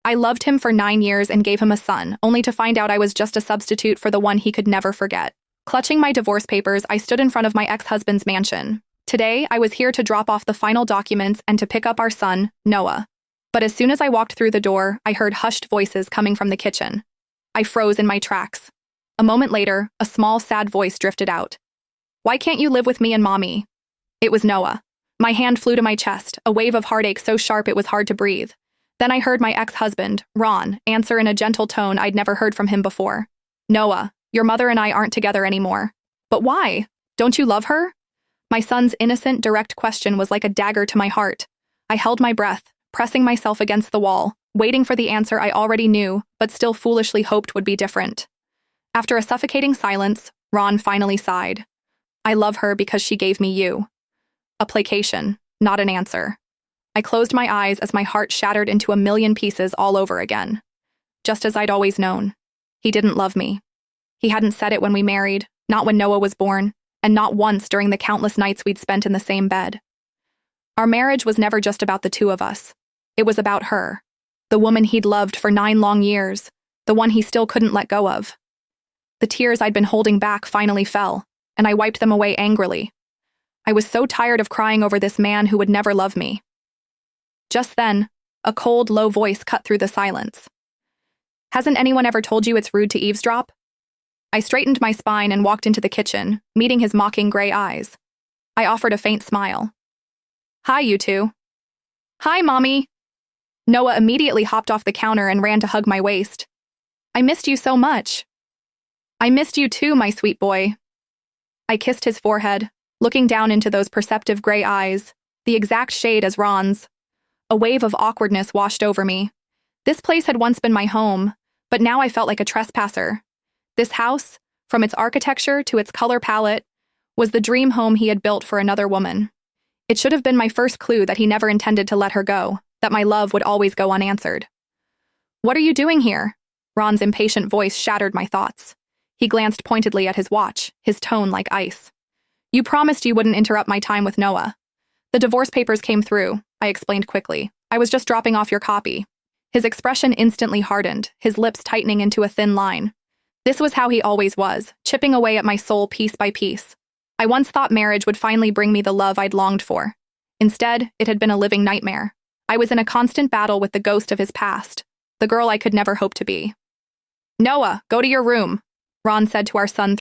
I loved him for 9 years and gave him a son, only to find out I was just a substitute for the one he could never forget. Clutching my divorce papers, I stood in front of my ex-husband's mansion. Today, I was here to drop off the final documents and to pick up our son, Noah. But as soon as I walked through the door, I heard hushed voices coming from the kitchen. I froze in my tracks. A moment later, a small, sad voice drifted out. "Why can't you live with me and Mommy?" It was Noah. My hand flew to my chest, a wave of heartache so sharp it was hard to breathe. Then I heard my ex-husband, Ron, answer in a gentle tone I'd never heard from him before. "Noah, your mother and I aren't together anymore." "But why? Don't you love her?" My son's innocent, direct question was like a dagger to my heart. I held my breath, pressing myself against the wall, waiting for the answer I already knew, but still foolishly hoped would be different. After a suffocating silence, Ron finally sighed. "I love her because she gave me you." A placation, not an answer. I closed my eyes as my heart shattered into a million pieces all over again. Just as I'd always known. He didn't love me. He hadn't said it when we married, not when Noah was born, and not once during the countless nights we'd spent in the same bed. Our marriage was never just about the two of us. It was about her. The woman he'd loved for 9 long years, the one he still couldn't let go of. The tears I'd been holding back finally fell, and I wiped them away angrily. I was so tired of crying over this man who would never love me. Just then, a cold, low voice cut through the silence. "Hasn't anyone ever told you it's rude to eavesdrop?" I straightened my spine and walked into the kitchen, meeting his mocking gray eyes. I offered a faint smile. "Hi, you two." "Hi, Mommy." Noah immediately hopped off the counter and ran to hug my waist. "I missed you so much." "I missed you too, my sweet boy." I kissed his forehead, looking down into those perceptive gray eyes, the exact shade as Ron's. A wave of awkwardness washed over me. This place had once been my home, but now I felt like a trespasser. This house, from its architecture to its color palette, was the dream home he had built for another woman. It should have been my first clue that he never intended to let her go, that my love would always go unanswered. "What are you doing here?" Ron's impatient voice shattered my thoughts. He glanced pointedly at his watch, his tone like ice. "You promised you wouldn't interrupt my time with Noah." "The divorce papers came through," I explained quickly. "I was just dropping off your copy." His expression instantly hardened, his lips tightening into a thin line. This was how he always was, chipping away at my soul piece by piece. I once thought marriage would finally bring me the love I'd longed for. Instead, it had been a living nightmare. I was in a constant battle with the ghost of his past, the girl I could never hope to be. "Noah, go to your room," Ron said to our son